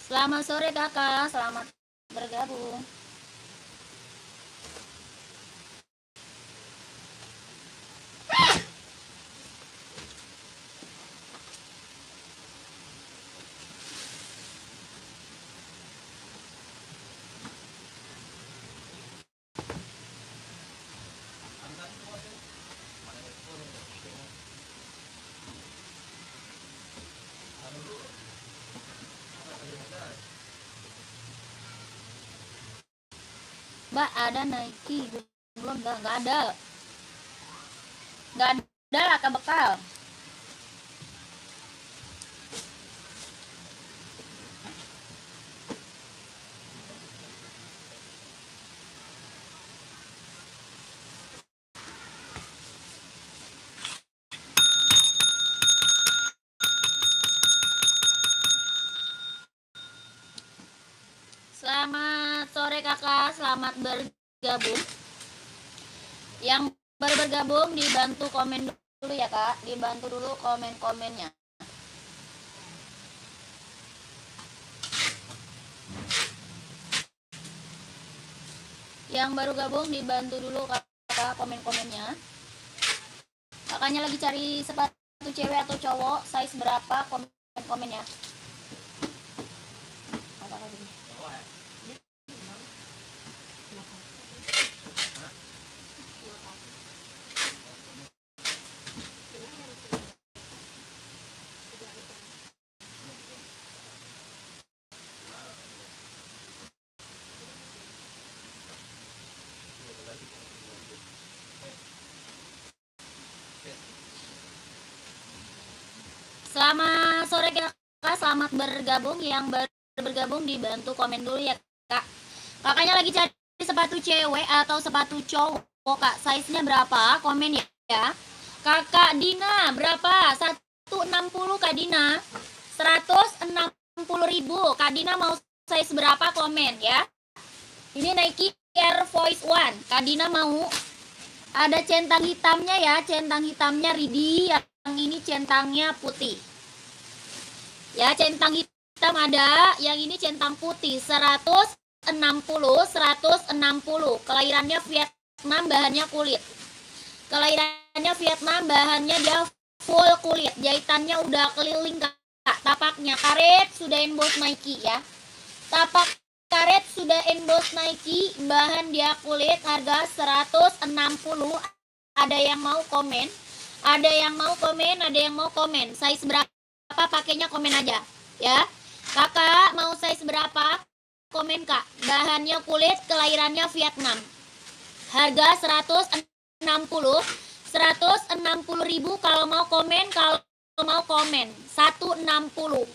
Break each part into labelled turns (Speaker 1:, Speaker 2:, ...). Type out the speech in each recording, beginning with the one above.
Speaker 1: Selamat sore kakak, selamat bergabung. Mbak, ada Nike belum? Nggak ada lah Kak bekal. Selamat sore kakak, selamat bergabung. Yang baru bergabung dibantu komen dulu ya kak, dibantu dulu komen-komennya. Yang baru gabung dibantu dulu kakak komen-komennya. Kakaknya lagi cari sepatu cewek atau cowok, size berapa, komen-komennya. Selamat sore kakak, selamat bergabung. Yang baru bergabung dibantu komen dulu ya kak. Kakaknya lagi cari sepatu cewek atau sepatu cowok kak, size nya berapa, komen ya. Kakak Dina berapa? 160 Kak Dina, 160.000 Kak Dina, mau size berapa, komen ya. Ini Nike Air Force One, Kak Dina mau. Ada centang hitamnya ya, centang hitamnya Ridi. Yang ini centangnya putih ya, centang hitam ada, yang ini centang putih. 160, kelahirannya Vietnam, bahannya kulit. Kelahirannya Vietnam, bahannya dia full kulit, jahitannya udah keliling kak. Tapaknya karet sudah emboss Nike ya, tapak karet sudah emboss Nike, bahan dia kulit, harga 160. Ada yang mau komen? Ada yang mau komen, ada yang mau komen. Size berapa pakainya, komen aja ya. Kakak mau size berapa, komen kak. Bahannya kulit, kelahirannya Vietnam. Harga 160.000 kalau mau komen, 160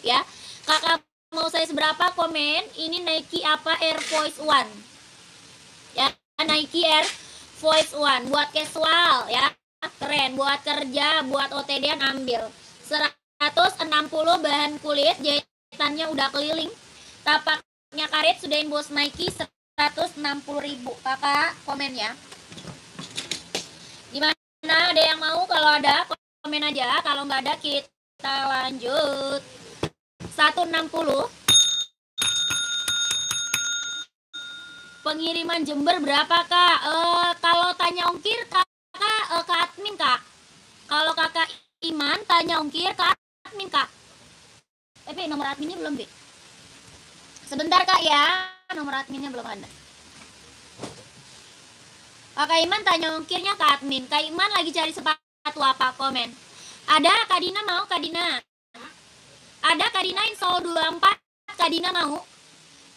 Speaker 1: ya. Kakak mau size berapa, komen. Ini Nike apa, Air Force One ya, Nike Air Force One buat casual ya, keren, buat kerja, buat OTD-an ambil. 160, bahan kulit, jahitannya udah keliling, tapaknya karet, sudah emboss Nike. 160.000 kakak, komen ya. Gimana, ada yang mau? Kalau ada komen aja, kalau nggak ada kita lanjut. 160. Pengiriman Jember berapa kak? Kalau tanya ongkir kakak ke admin kak. Kalau kakak Iman tanya ongkir ke admin kak. Tapi nomor adminnya belum deh. Sebentar kak ya, nomor adminnya belum ada. Kakak Iman tanya ongkirnya ke admin. Kak Iman lagi cari sepatu apa, komen. Ada Kak Dina mau, Kak Dina? Ada Kak Dina insole 24, Kak Dina mau?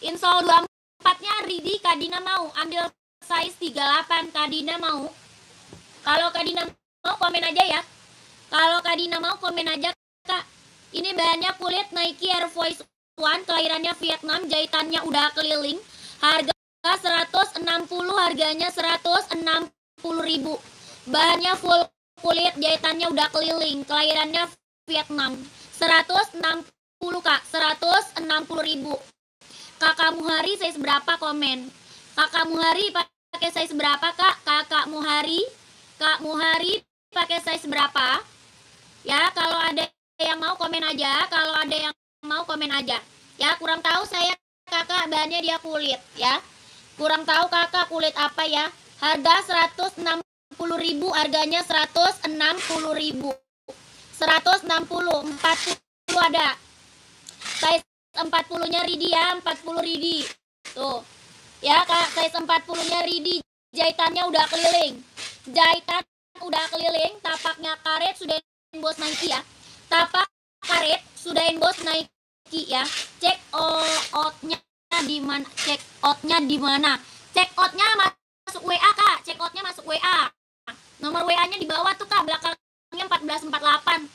Speaker 1: Insole 24-nya Ridi, Kak Dina mau? Ambil size 38, Kak Dina mau? Kalau Kak Dina mau, komen aja ya. Kalau Kak Dina mau, komen aja kak. Ini bahannya kulit, Nike Air Force One, kelahirannya Vietnam, jahitannya udah keliling. Harga 160, harganya 160.000. Bahannya full kulit, jahitannya udah keliling, kelahirannya Vietnam. 160 kak, 160.000. Kakak Muhari size berapa, komen. Kakak Muhari pakai size berapa kak? Kakak Muhari, Kak Muhari pakai size berapa? Ya, kalau ada yang mau komen aja. Kalau ada yang mau komen aja. Ya, kurang tahu saya kakak, bahannya dia kulit ya. Kurang tahu kakak kulit apa ya. Harga 160.000, harganya 160.000. 160, 40 ada. Size 40-nya Ridi ya, 40 Ridi. Tuh. Ya, Kak, size 40-nya Ridi. Jahitannya udah keliling. Jahitan udah keliling, tapaknya karet sudah bos Nike ya. Tapak karet sudah bos Nike ya. Check out-nya di mana? Check out-nya di mana? Check out-nya masuk WA, Kak. Check out-nya masuk WA. Nomor WA-nya di bawah tuh, Kak, belakangnya 1448.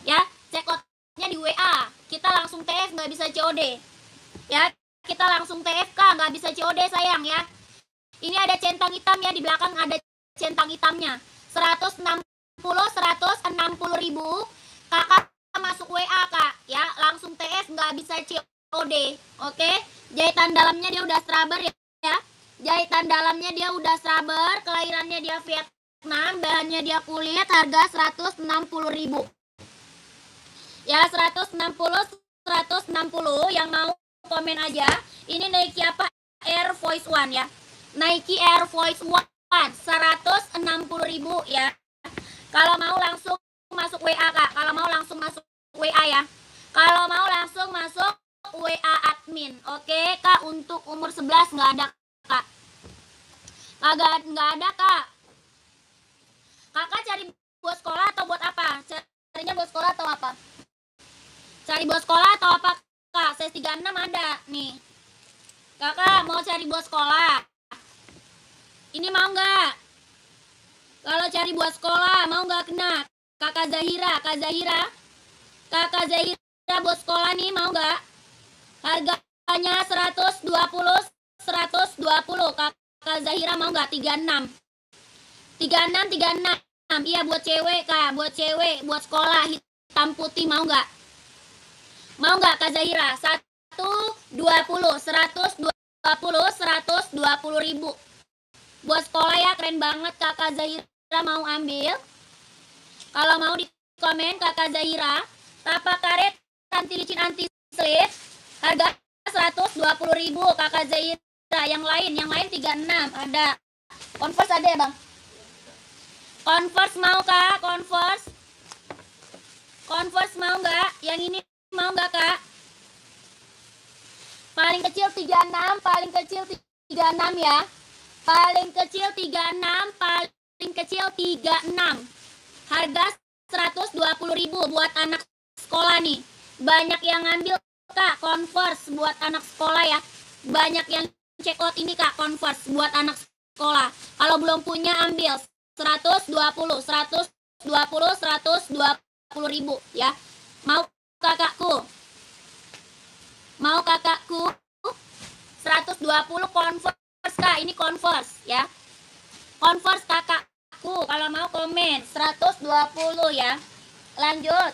Speaker 1: Ya, check out-nya di WA. Kita langsung TF, nggak bisa COD. Ya, kita langsung TFK, nggak bisa COD sayang ya. Ini ada centang hitam ya, di belakang ada centang hitamnya. 160.000. Kakak masuk WA, Kak. Ya, langsung TF, nggak bisa COD. Oke, jahitan dalamnya dia udah scrubber ya. Jahitan dalamnya dia udah scrubber, kelahirannya dia Vietnam, bahannya dia kulit, harga 160.000. Ya, 160 yang mau komen aja. Ini Nike apa? Air Force One ya. Nike Air Force One 160.000 ya. Kalau mau langsung masuk WA, Kak. Kalau mau langsung masuk WA ya. Kalau mau langsung masuk WA admin. Oke, Kak, untuk umur 11 nggak ada, Kak. Nggak ada, Kak. Kakak cari buat sekolah atau buat apa? Carinya buat sekolah atau apa? Cari buat sekolah atau apa, Kak? Size 36 ada nih. Kakak mau cari buat sekolah. Ini mau nggak? Kalau cari buat sekolah mau nggak kena? Kakak Zahira buat sekolah nih mau nggak? Harganya 120. Kakak Zahira mau nggak? 36. Iya, buat cewek, Kak. Buat cewek, buat sekolah hitam putih mau nggak? Mau nggak, Kak Zahira? 120.000. Buat sekolah ya, keren banget. Kakak Zahira mau ambil. Kalau mau di komen Kakak Zahira. Tapak karet anti licin anti slip, harga 120.000 Kakak Zahira. Yang lain 36 ada. Converse ada ya, Bang? Converse mau, Kak? Converse mau nggak? Yang ini mau nggak, Kak? Paling kecil 36 ya. Paling kecil 36. Harga 120.000 buat anak sekolah nih. Banyak yang ngambil, Kak, Converse buat anak sekolah ya. Banyak yang check out ini, Kak, Converse buat anak sekolah. Kalau belum punya ambil 120.000 ya. Mau kakakku 120 Converse, Kak. Ini Converse ya. Converse kakakku. Kalau mau komen 120 ya. Lanjut.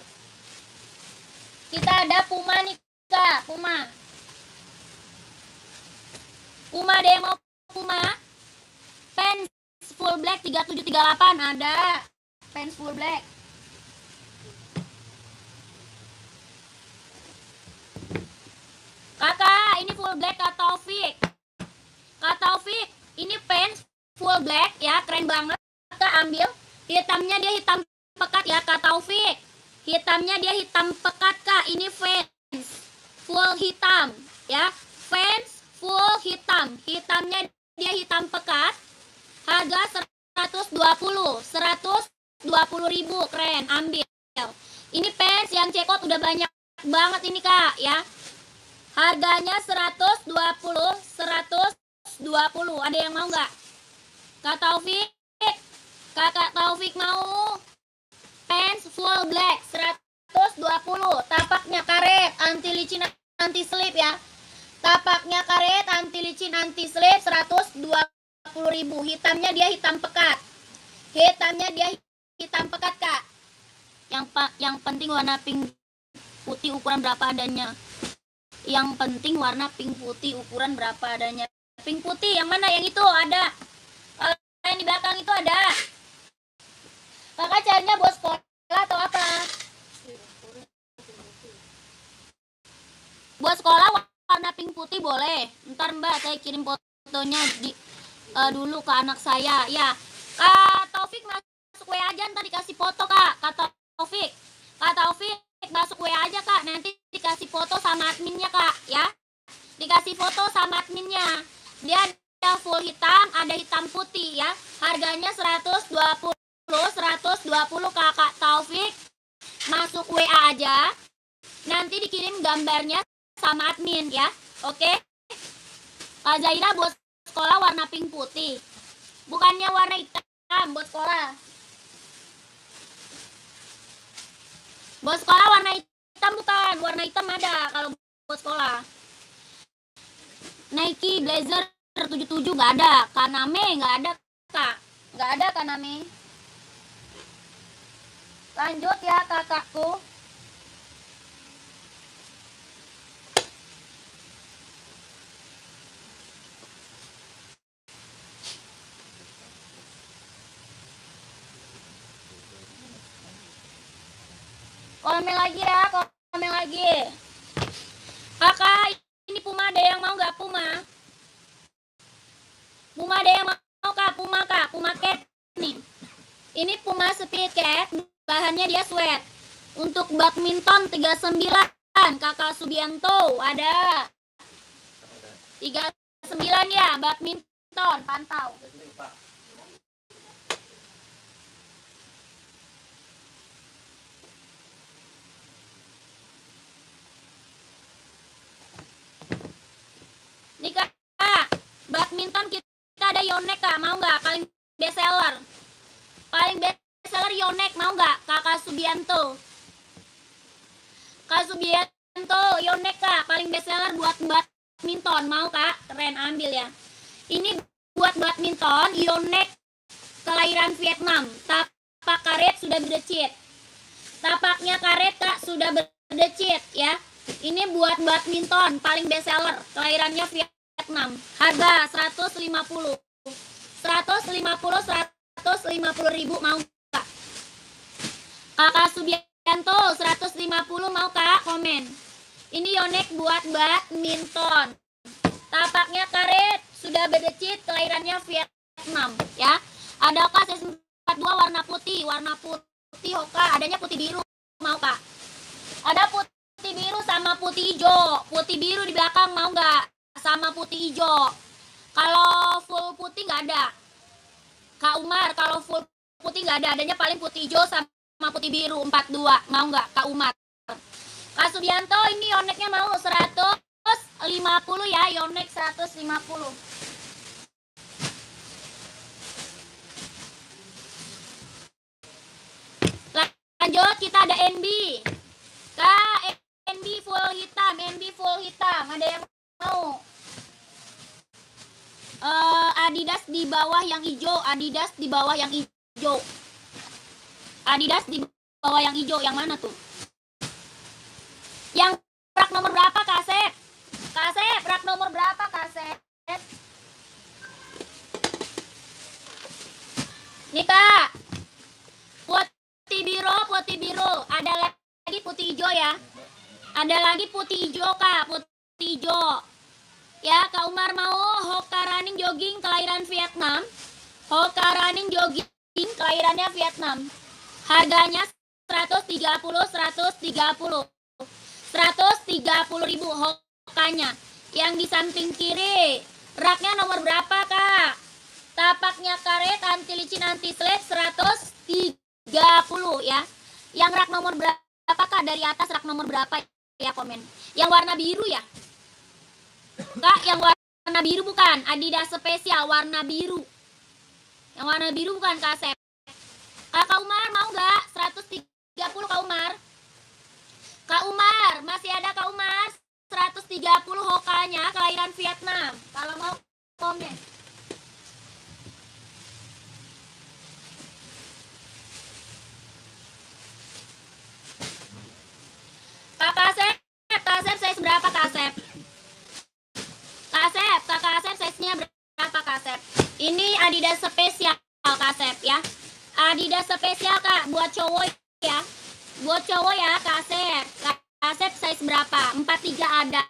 Speaker 1: Kita ada Puma nih, Kak. Puma demo Puma. Pants full black 3738 ada. Pants full black. Kakak, ini full black Kak Taufik. Ini pants full black ya, keren banget. Kak ambil. Hitamnya dia hitam pekat ya, Kak Taufik. Hitamnya dia hitam pekat, Kak. Ini fans full hitam ya. Fans full hitam. Hitamnya dia hitam pekat. Harga 120.000, keren. Ambil. Ini pants yang check out udah banyak banget ini, Kak ya. Harganya 120. Ada yang mau nggak? Kakak Taufik mau pants full black 120. Tapaknya karet, anti licin anti slip ya. Tapaknya karet, anti licin anti slip 120.000. Hitamnya dia hitam pekat. Kak. Yang penting warna pink putih ukuran berapa adanya. Yang penting warna pink putih ukuran berapa adanya. Pink putih yang mana? Yang itu ada. Kalau yang di belakang itu ada. Kakak carinya buat sekolah atau apa? Buat sekolah warna pink putih boleh. Ntar Mbak saya kirim fotonya dulu ke anak saya. Ya, Kak Taufik masuk WA aja, ntar dikasih foto Kak. Kak Taufik masuk WA aja Kak. Nanti dikasih foto sama adminnya Kak, ya. Dikasih foto sama adminnya. Dia ada full hitam, ada hitam putih ya. Harganya 120 Kakak Taufik. Masuk WA aja. Nanti dikirim gambarnya sama admin ya. Oke. Kak Zaira buat sekolah warna pink putih. Bukannya warna hitam buat sekolah. Buat sekolah warna hitam bukan. Warna hitam ada kalau buat sekolah. Nike Blazer 77 nggak ada. Kaname nggak ada Kak. Nggak ada Kaname. Lanjut ya kakakku. Komen lagi ya, komen lagi. Kakak, ini Puma ada yang mau nggak Puma? Puma ada yang mau Kak? Puma Cat nih. Ini Puma Speed Cat, bahannya dia sweat. Untuk badminton 39, Kakak Subianto ada. 39 ya, badminton, pantau. Nih Kak, badminton kita ada Yonex Kak, mau nggak? Paling best seller Yonex, mau nggak? Kakak Subianto Yonex Kak, paling best seller buat badminton, mau Kak? Keren, ambil ya. Ini buat badminton Yonex kelahiran Vietnam. Tapak karet sudah berdecit. Tapaknya karet Kak sudah berdecit ya. Ini buat badminton paling best seller, kelahirannya Vietnam. Harga 150 ribu, mau Kak? Kakak Subianto 150 mau Kak? Komen. Ini Yonex buat badminton. Tapaknya karet, sudah berdecit, kelahirannya Vietnam ya. Ada Kak size 42 warna putih Hoka, adanya putih biru, mau Kak? Ada putih biru sama putih hijau. Putih biru di belakang mau nggak? Sama putih hijau. Kalau full putih nggak ada. Kak Umar, kalau full putih nggak ada. Adanya paling putih hijau sama putih biru 42. Mau nggak Kak Umar? Kak Subianto, ini Yonex-nya mau 150 ya. Yonex 150. Lanjut, kita ada NB. Kak, NB full hitam. Ada yang mau? Adidas di bawah yang hijau. Adidas di bawah yang hijau. Yang mana tuh? Yang rak nomor berapa Kak Sep? Rak nomor berapa Kak Sep? Nih Kak, putih biru. Ada lagi putih hijau ya. Ada lagi putih hijau Kak, putih hijau. Ya, Kak Umar mau Hoka Running Jogging kelahiran Vietnam. Hoka Running Jogging kelahirannya Vietnam. Harganya 130 ribu Hokanya. Yang di samping kiri, raknya nomor berapa Kak? Tapaknya karet, anti licin, anti slip 130 ya. Yang rak nomor berapa Kak? Dari atas rak nomor berapa ya, komen. Yang warna biru ya Kak, yang warna biru bukan? Adidas spesial warna biru. Yang warna biru bukan Kak Sep. Kak Umar mau nggak? 130 Kak Umar. Kak Umar, masih ada Kak Umar? 130 Hokanya kelahiran Vietnam. Kalau mau komen. Kak Sep size berapa Kak Sep? Kak Sep size-nya berapa Kak Sep? Ini Adidas spesial Kak Sep ya. Adidas spesial Kak, buat cowok ya. Buat cowok ya Kak Sep. Kasep size berapa? 43 ada.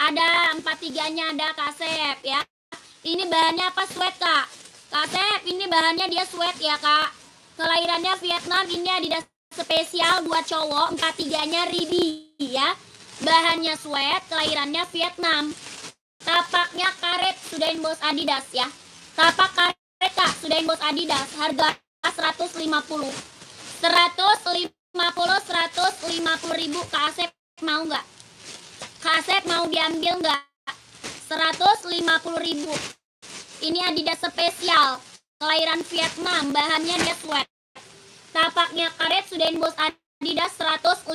Speaker 1: Ada 43-nya ada Kasep ya. Ini bahannya apa? Sweat, Kak. Kasep, ini bahannya dia sweat ya, Kak. Kelahirannya Vietnam, ini Adidas spesial buat cowok, 43-nya Ridi ya. Bahannya sweat, kelahirannya Vietnam. Tapaknya karet, sudahin bos Adidas ya. Tapak karet, Kak, sudahin bos Adidas. Harga 150. 150 ribu. Kak Asep mau nggak? Kak Asep mau diambil nggak? 150 ribu. Ini Adidas spesial, kelahiran Vietnam, bahannya dia sweat. Tapaknya karet, sudahin bos Adidas 150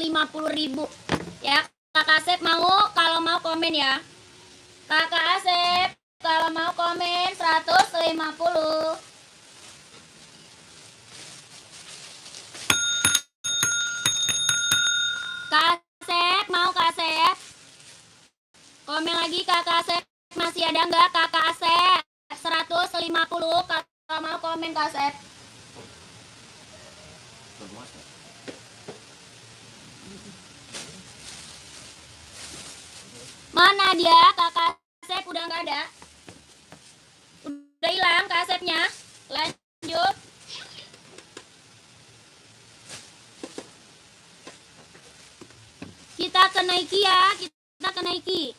Speaker 1: ribu. Ya, Kakak Asep mau, kalau mau komen ya. Kakak Asep, kalau mau komen 150. Kak Asep, mau Kak Asep? Komen lagi Kakak Asep, masih ada nggak Kakak Asep? 150, kalau mau komen Kak Asep. Mana dia? Kakak Asep udah nggak ada. Udah hilang Kak Asepnya. Lanjut. Kita ke Nike ya. Kita ke Nike.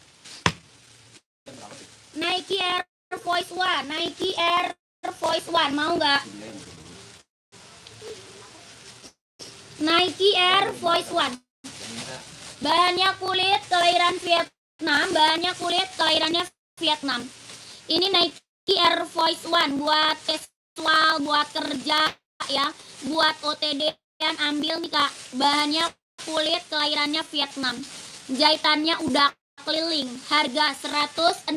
Speaker 1: Nike Air Force One. Nike Air Force One. Mau nggak? Nike Air Force One. Bahannya kulit, kelahiran Vietnam. Bahannya kulit, kelahirannya Vietnam. Ini Nike Air Force One buat casual, buat kerja ya, buat OTD dan ambil nih Kak. Bahannya kulit, kelahirannya Vietnam. Jahitannya udah keliling. Harga 160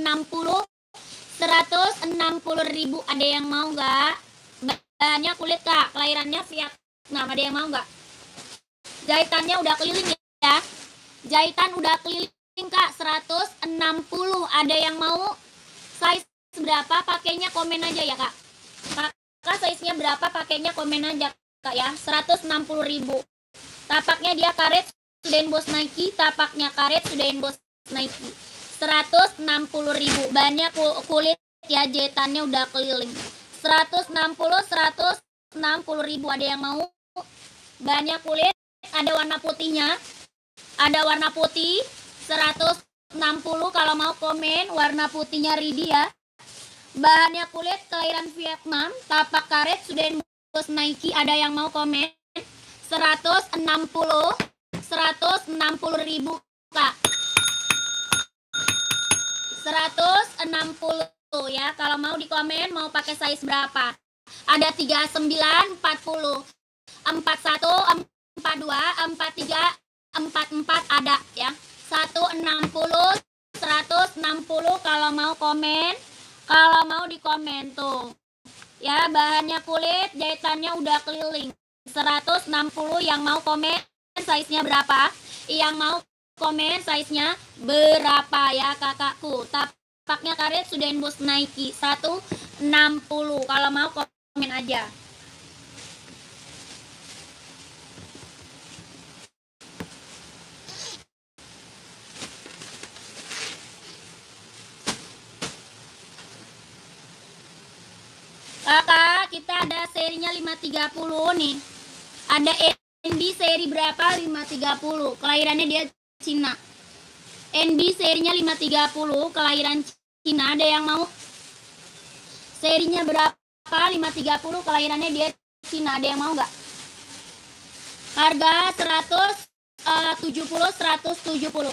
Speaker 1: ribu. Ada yang mau nggak? Bahannya kulit Kak, kelahirannya Vietnam. Ada yang mau nggak? Jahitannya udah keliling ya. Jahitan udah keliling Kak, 160. Ada yang mau? Size berapa? Pakainya komen aja ya Kak. Kakak size-nya berapa? Pakainya komen aja Kak ya. 160 ribu. Tapaknya dia karet, sudahin bos Nike. Tapaknya karet, sudahin bos Nike. 160 ribu. Bahannya kulit ya, jahitannya udah keliling. 160 ribu. Ada yang mau? Bahannya kulit, ada warna putihnya. Ada warna putih 160. Kalau mau komen warna putihnya Ridi ya. Bahannya kulit, kelahiran Vietnam. Tapak karet, sudahin bos Nike. Ada yang mau komen? 160 ribu Kak. 160 ya. Kalau mau di komen mau pakai size berapa? Ada 39, 40, 41, 42, 43, 44 ada ya. 160, 160 kalau mau komen. Kalau mau di komen tuh. Ya, bahannya kulit, jahitannya udah keliling. 160 yang mau komen size-nya berapa? Yang mau komen size-nya berapa ya kakakku? Tapaknya karet, sudahin bos Nike 160. Kalau mau komen aja. Kakak, kita ada serinya 530 nih. Ada NB seri berapa? 530. Kelahirannya dia Cina. NB serinya 530, kelahiran Cina. Ada yang mau? Serinya berapa? 530, kelahirannya dia Cina. Ada yang mau nggak? Harga 170.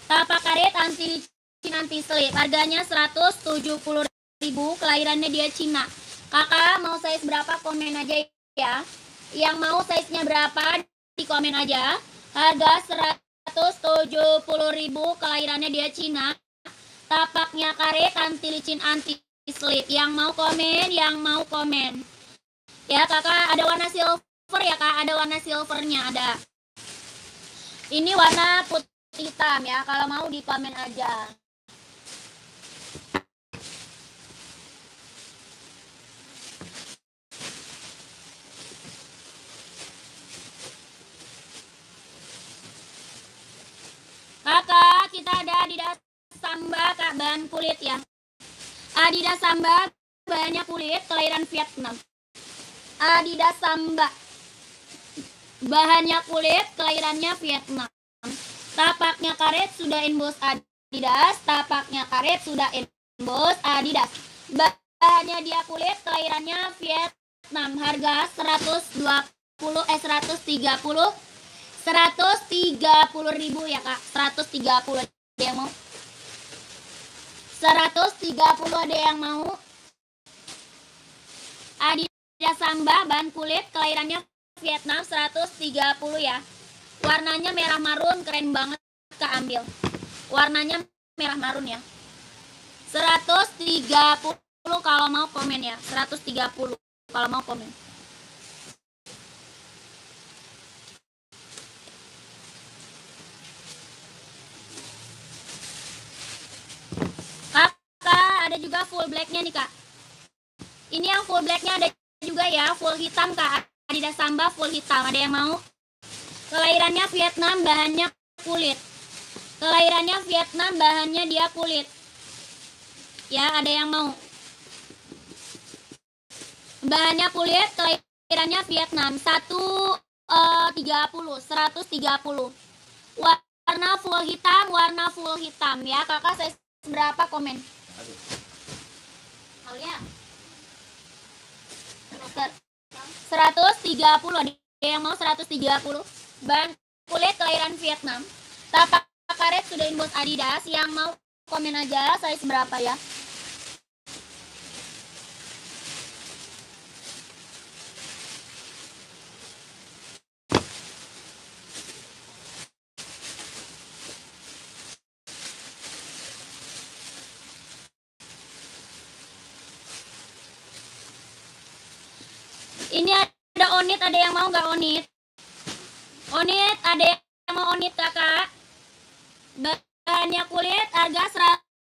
Speaker 1: Tapak karet anti licin anti slip. Harganya 170 ribu, kelahirannya dia Cina. Kakak mau size berapa? Komen aja ya. Yang mau size-nya berapa? Di komen aja. Harga 170 ribu, kelahirannya dia Cina. Tapaknya karet anti licin anti slip. Yang mau komen, yang mau komen. Ya kakak, ada warna silver ya kak. Ada warna silvernya ada. Ini warna putih hitam ya. Kalau mau di komen aja. bahan kulit ya. Adidas Samba bahannya kulit, kelahiran Vietnam. Adidas Samba bahannya kulit, kelahirannya Vietnam. Tapaknya karet sudah emboss Adidas, tapaknya karet sudah emboss Adidas. Bahannya dia kulit, kelahirannya Vietnam. Harga 130 ya Kak. 130 ada yang mau? 130 ada yang mau? Adidas Samba bahan kulit, kelahirannya Vietnam, 130 ya. Warnanya merah marun, keren banget Kak, ambil. Warnanya merah marun ya. 130 kalau mau komen ya. 130 kalau mau komen. Kakak, ada juga full blacknya nih Kak. Ini yang full blacknya ada juga ya, full hitam Kak. Adidas Samba full hitam, ada yang mau? Kelahirannya Vietnam, bahannya kulit. Kelahirannya Vietnam, bahannya dia kulit. Ya, ada yang mau? Bahannya kulit, kelahirannya Vietnam. 130. Warna full hitam ya. Kakak size berapa komen? Alia. 130, ada yang mau? 130. Bahan kulit, kelahiran Vietnam. Tapak karet sudah emboss Adidas. Yang mau komen aja size berapa ya. Ini ada onit, ada yang mau nggak onit? Onit, ada yang mau onit Kakak? Bahannya kulit, harga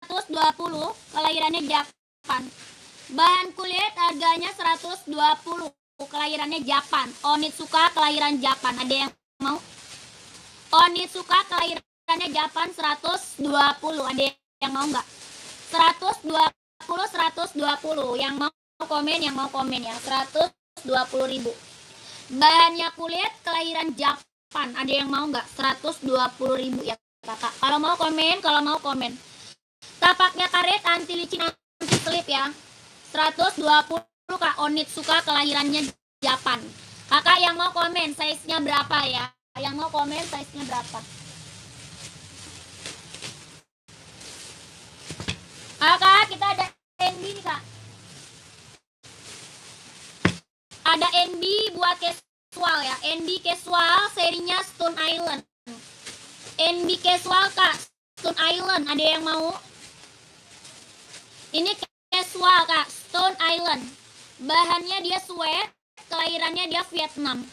Speaker 1: 120, kelahirannya Japan. Bahan kulit harganya 120, kelahirannya Japan. Onit suka kelahiran Japan, ada yang mau? Onit suka kelahirannya Japan, 120, ada yang mau nggak? 120. Yang mau komen ya. 120.000. Bahannya kulit, kelahiran Japan, ada yang mau nggak? 120.000 ya Kakak. Kalau mau komen. Tapaknya karet, anti licin, anti selip ya. 120 Kak. Onit suka kelahirannya Japan. Kakak yang mau komen size-nya berapa ya? Yang mau komen size-nya berapa? Kakak, kita ada NB nih Kak. Ada NB buat casual ya. NB casual serinya Stone Island. NB casual Kak, Stone Island, ada yang mau? Ini casual Kak, Stone Island. Bahannya dia sweat, kelahirannya dia Vietnam.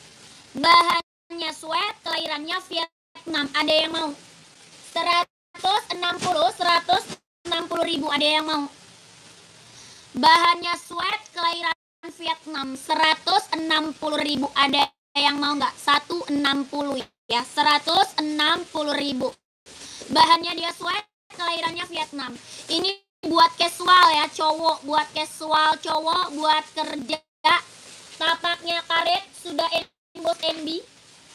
Speaker 1: Bahannya sweat, kelahirannya Vietnam, ada yang mau? 160.000, ada yang mau? Bahannya sweat, kelahiran Vietnam, 160.000, ada yang mau nggak? 160 ya, 160.000. Bahannya dia sweat, kelahirannya Vietnam. Ini buat casual ya, cowok, buat casual cowok, buat kerja. Tapaknya karet sudah emboss NB.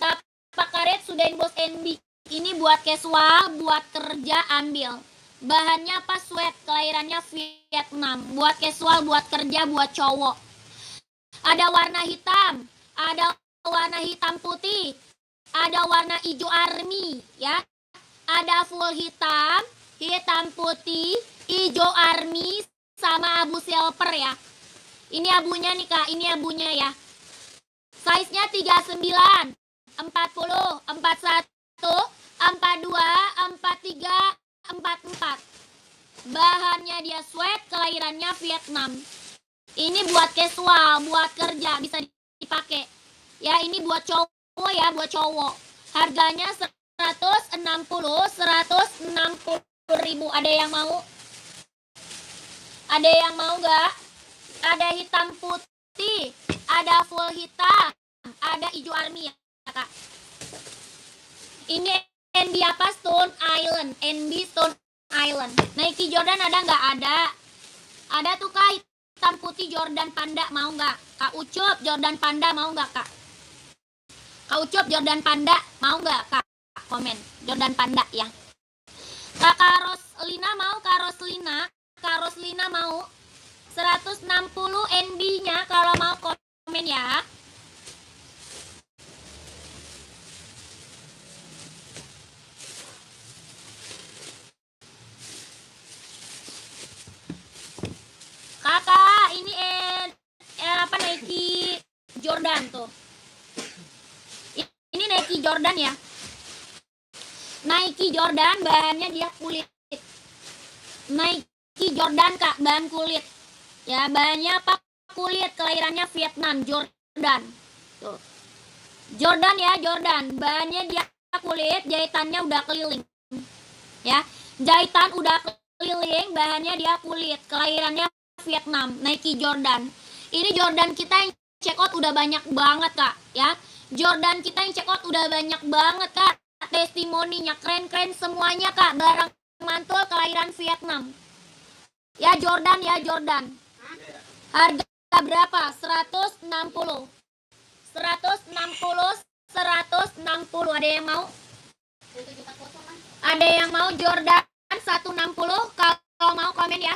Speaker 1: Tapak karet sudah emboss NB. Ini buat casual, buat kerja, ambil. Bahannya apa? Sweat, kelahirannya Vietnam. Buat casual, buat kerja, buat cowok. Ada warna hitam, ada warna hitam putih, ada warna hijau army ya. Ada full hitam, hitam putih, hijau army sama abu silver ya. Ini abunya nih Kak, ini abunya ya. Size-nya 39, 40, 41, 42, 43, 44. Bahannya dia sweat, kelahirannya Vietnam. Ini buat casual, buat kerja, bisa dipakai. Ya, ini buat cowok ya, buat cowok. Harganya 160.000. Ada yang mau? Ada yang mau nggak? Ada hitam putih, ada full hitam, ada hijau army ya Kak. Ini NB apa? Stone Island. NB Stone Island. Nike Jordan ada nggak? Ada tuh kak, hitam putih Jordan Panda, mau nggak? Kak Ucup Jordan Panda mau nggak kak? Kak Ucup Jordan Panda mau nggak kak? Komen Jordan Panda ya. Kak Roslina mau, Kak Roslina mau 160 NB nya kalau mau komen ya. Kakak ini apa Nike Jordan tuh. Ini Nike Jordan ya. Nike Jordan bahannya dia kulit. Nike Jordan kak, bahan kulit. Ya bahannya apa? Kulit, kelahirannya Vietnam. Jordan. Tuh. Jordan ya, Jordan. Bahannya dia kulit, jahitannya udah keliling. Ya, jahitan udah keliling, bahannya dia kulit, kelahirannya Vietnam. Nike Jordan. Ini Jordan kita yang check out udah banyak banget kak. Ya, Jordan kita yang check out udah banyak banget kak. Testimoninya keren-keren semuanya kak. Barang mantul kelahiran Vietnam. Ya Jordan ya Jordan. Harga berapa? 160. 160. 160. Ada yang mau? Ada yang mau Jordan 160? Kalau mau komen ya.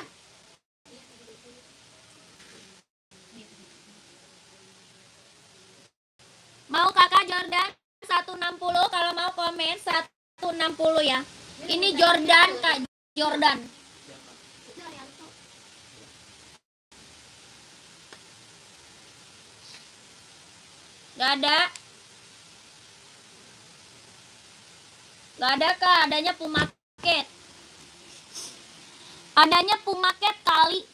Speaker 1: Mau kakak Jordan 160? Kalau mau komen 160 ya. Ini Jordan kak, Jordan. Gak ada. Gak ada kak, adanya Pumaket. Adanya Pumaket kali.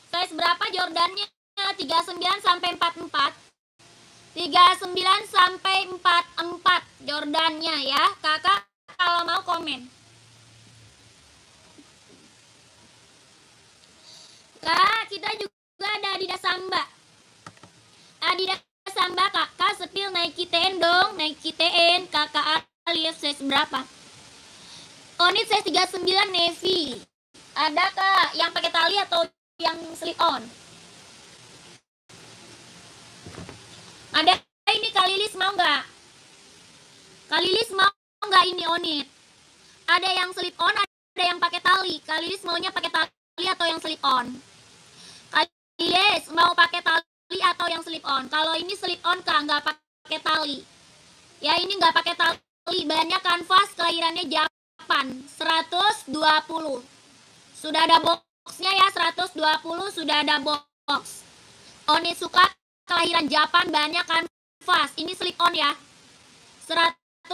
Speaker 1: Size berapa Jordannya? 39 sampai 44. 39 sampai 44 Jordannya ya. Kakak kalau mau komen. Kak, kita juga ada Adidas Samba. Adidas Samba kakak sepil Nike TN dong. Nike TN kakak Alif size berapa? Onit size 39 navy. Ada kak yang pakai tali atau yang slip on? Ada ini Kalilis mau nggak? Kalilis mau nggak ini Onit? Ada yang slip on, ada yang pakai tali. Kalilis maunya pakai tali atau yang slip on? Kalilis mau pakai tali atau yang slip on? Kalau ini slip on kak, nggak pakai tali. Ya ini nggak pakai tali, bahannya kanvas, kelahirannya Japan. 120. Sudah ada boxnya ya, 120 sudah ada box. Onit suka kelahiran Japan, bahannya kanvas. Ini slip on ya. 120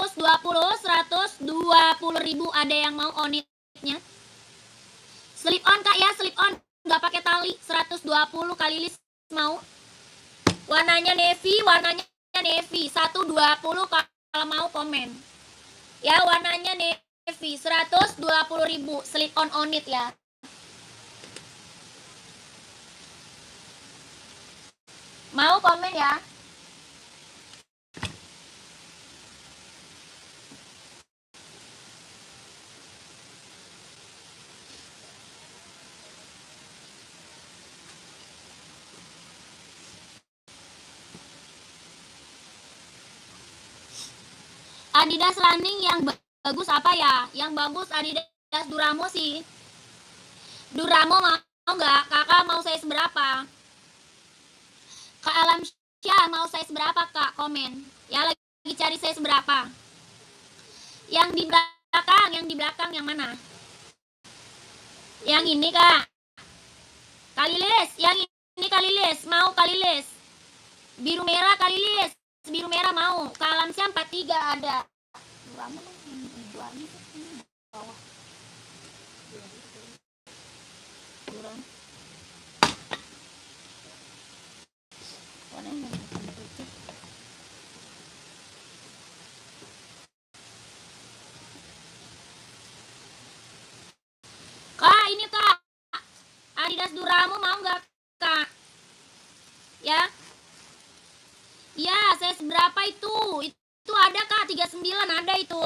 Speaker 1: ribu. Ada yang mau Onitnya? Slip on kak ya, slip on. Nggak pakai tali. 120 kali list mau. Warnanya navy, 120 kalau mau komen. Ya warnanya navy, 120 ribu. Slip on Onit ya. Mau komen ya? Adidas running yang bagus apa ya? Yang bagus Adidas Duramo sih. Duramo mau nggak? Kakak mau size berapa? Kak Alamsyah mau size berapa kak? Komen. Ya lagi cari size berapa? Yang di belakang yang mana? Yang ini kak. Kalilis, yang ini Kalilis, mau Kalilis. Biru merah Kalilis, biru merah mau. Kak Alamsyah 43 ada. Duramo jualnya bawah. Duramo. Kak ini kak Adidas Duramo mau nggak kak? Ya, ya size berapa itu? Itu ada kak 39 ada itu.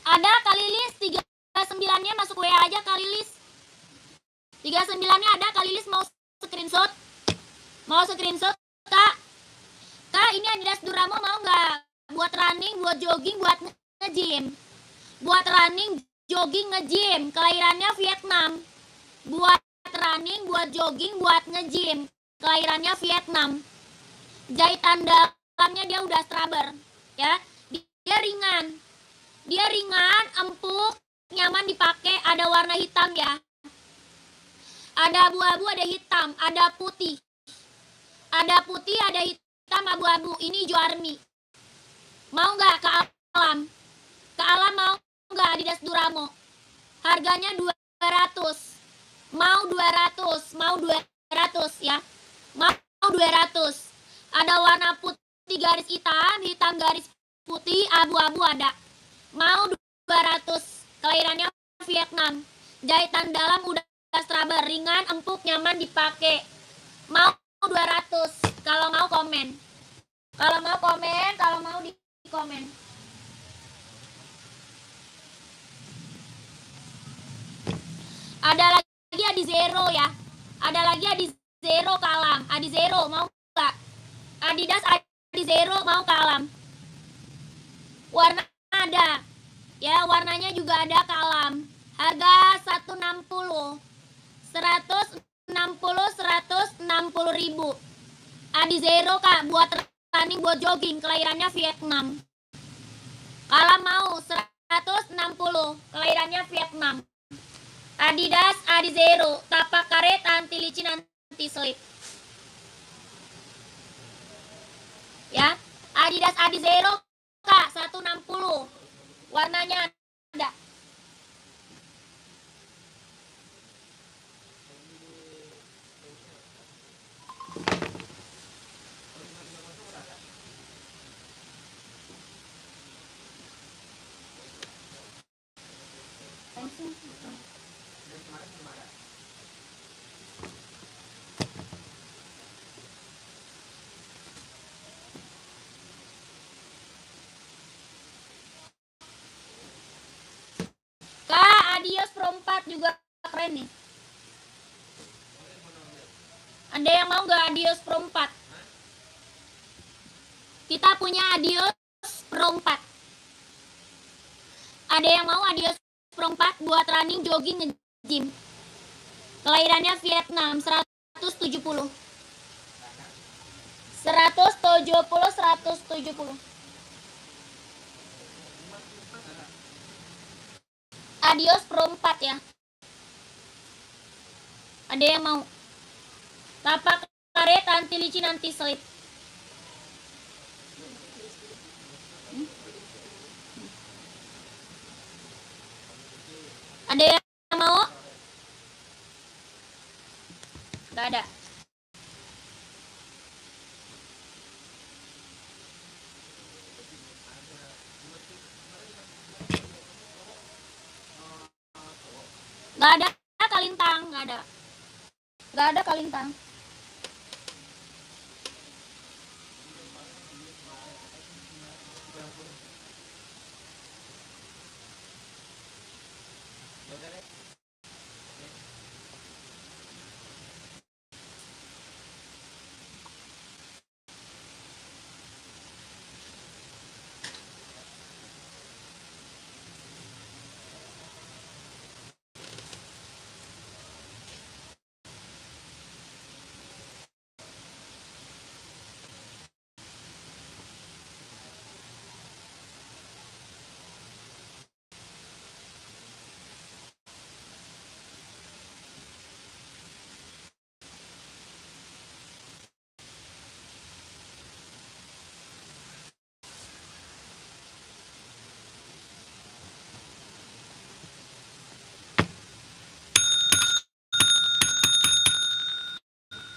Speaker 1: Ada Kak Lilis 39-nya masuk WA aja Kak Lilis. 39-nya ada Kak Lilis mau screenshot? Mau screenshot Kak? Kak ini Adidas Duramo mau nggak? Buat running, buat jogging, buat nge-gym. Buat running, jogging, nge-gym. Kelahirannya Vietnam. Buat running, buat jogging, buat nge-gym. Kelahirannya Vietnam. Jahitan dalamnya dia udah straber, ya. Dia ringan. Dia ringan, empuk, nyaman dipakai. Ada warna hitam ya. Ada abu-abu, ada hitam, ada putih. Ada putih, ada hitam, abu-abu. Ini hijau army. Mau nggak ke Alam? Ke Alam mau nggak Adidas Duramo? Harganya 200. Mau 200, mau 200 ya. Mau 200. Ada warna putih garis hitam, hitam garis putih, abu-abu ada. Mau 200. Kelahirannya Vietnam. Jahitan dalam udah straber, ringan, empuk, nyaman dipakai. Mau 200. Kalau mau komen. Kalau mau komen, kalau mau di komen. Ada lagi Adi Zero ya. Ada lagi Adi Zero Kalam. Adi Zero mau nggak? Adidas Adi Zero mau Kalam. Warna ada. Ya, warnanya juga ada Kalam. Harga 160. 160 ribu. Adi Zero Kak, buat running, buat jogging. Kelahirannya Vietnam. Kalam mau 160. Kelahirannya Vietnam. Adidas Adi Zero, tapak karet, anti licin, anti slip. Ya, Adidas Adi Zero Kak, 160. Warnanya ada. Kak, Adios Pro 4 juga keren nih. Ada yang mau nggak Adios Pro 4? Kita punya Adios Pro 4. Ada yang mau Adios Pro 4 buat running, jogging, nge-gym. Kelahirannya Vietnam, 170. 170. Adios Pro 4 ya. Ada yang mau? Tapak karet, anti licin, anti slip. Ada yang mau? Gak ada. Gak ada Kalintang, gak ada. Gak ada Kalintang.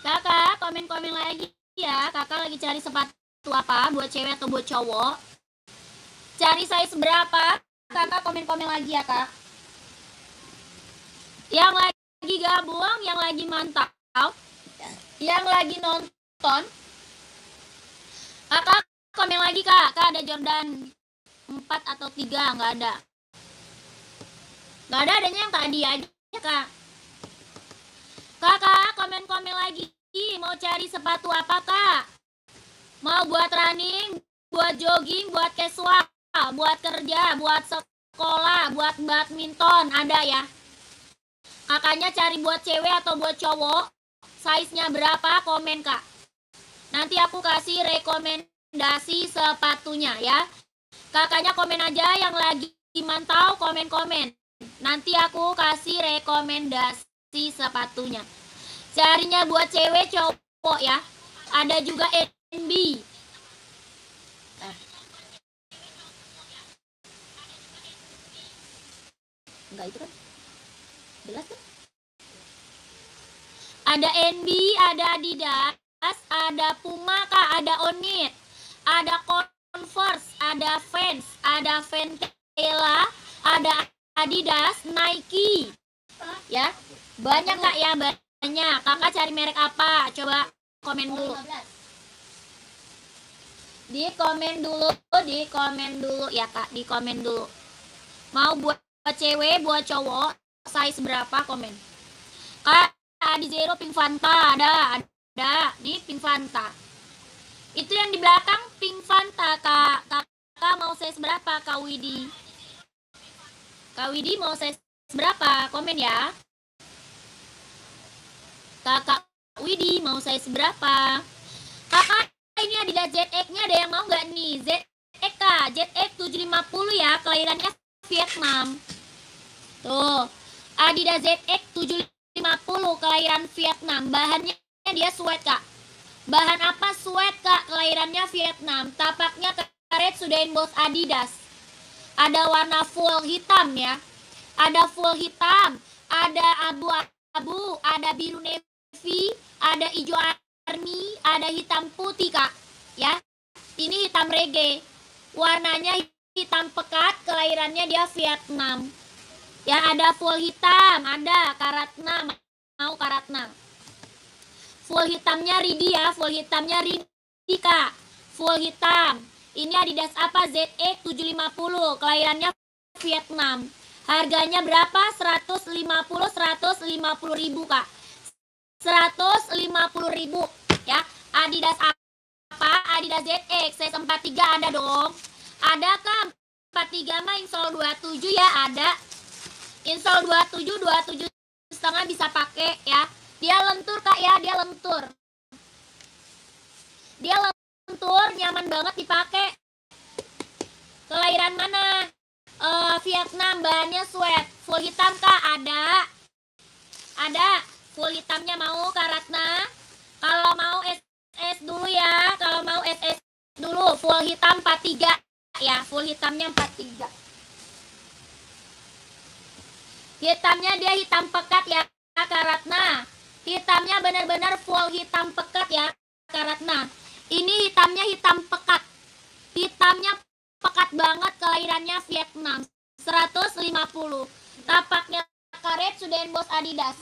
Speaker 1: Kakak, komen-komen lagi ya. Kakak lagi cari sepatu apa buat cewek atau buat cowok. Cari size berapa? Kakak komen-komen lagi ya, Kak. Yang lagi gabung, yang lagi mantap, yang lagi nonton. Kakak komen lagi, Kak. Kak ada Jordan 4 atau 3? Nggak ada. Gak ada, adanya yang tadi aja kak. Kakak komen-komen lagi, mau cari sepatu apa kak? Mau buat running, buat jogging, buat casual, buat kerja, buat sekolah, buat badminton, ada ya. Kakaknya cari buat cewek atau buat cowok, size-nya berapa, komen kak. Nanti aku kasih rekomendasi sepatunya ya. Kakaknya komen aja yang lagi mantau, komen-komen. Nanti aku kasih rekomendasi sepatunya. Carinya buat cewek cowok ya. Ada juga NB. Enggak itu kan? Jelas kan? Ada NB, ada Adidas, ada Puma kak, ada Onit, ada Converse, ada Vans, ada Ventela, ada Adidas, Nike. Ya, banyak kak ya, banyak. Kakak cari merek apa? Coba komen dulu. Di komen dulu ya kak, di komen dulu. Mau buat cewek, buat cowok, size berapa, komen. Kak, di Zero Pink Fanta ada. Nih Pink Fanta. Itu yang di belakang Pink Fanta kak. Kakak mau size berapa kak Widi? Kak Widi mau size berapa? Komen ya. Kakak Widi mau size berapa? Kakak ini Adidas ZX-nya ada yang mau nggak nih? ZX kak, ZX 750 ya, kelahirannya Vietnam. Tuh, Adidas ZX 750 kelahiran Vietnam. Bahannya dia sweat kak. Bahan apa? Sweat kak, kelahirannya Vietnam. Tapaknya karet sudah emboss Adidas. Ada warna full hitam ya. Ada full hitam, ada abu-abu, ada biru navy, ada hijau army, ada hitam putih kak. Ya, ini hitam reggae. Warnanya hitam pekat, kelahirannya dia Vietnam. Ya, ada full hitam, ada karatna, mau karatna. Full hitamnya Ridi ya, full hitamnya Ridi kak. Full hitam. Ini Adidas apa? ZX 750, kelahirannya Vietnam. Harganya berapa? 150 ribu kak. 150 ribu ya. Adidas apa? Adidas ZX size 43 ada dong. Ada kak 43 mah insole 27 ya, ada. Insole 27 setengah bisa pakai ya. Dia lentur kak ya, dia lentur. Dia lentur, nyaman banget dipakai. Kelahiran mana? Vietnam, bahannya sweat. Full hitam kak, ada. Ada. Full hitamnya mau karatna. Kalau mau SS dulu ya. Kalau mau SS dulu. Full hitam 43 ya. Full hitamnya 43. Hitamnya dia hitam pekat ya karatna. Hitamnya benar-benar full hitam pekat ya karatna. Ini hitamnya hitam pekat. Hitamnya pekat banget, kelahirannya Vietnam. 150. Tapaknya karet sudah emboss Adidas.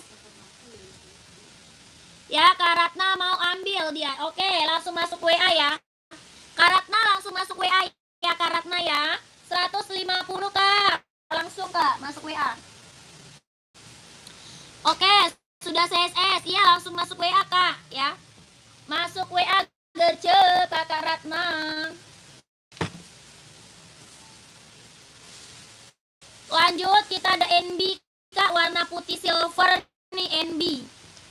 Speaker 1: Ya, Karatna mau ambil dia. Oke, langsung masuk WA ya. Karatna langsung masuk WA ya Karatna ya. 150 kak. Langsung kak, masuk WA. Oke, sudah CSS. Iya, langsung masuk WA kak ya. Masuk WA gerce kak Karatna. Lanjut, kita ada NB kak, warna putih silver nih NB.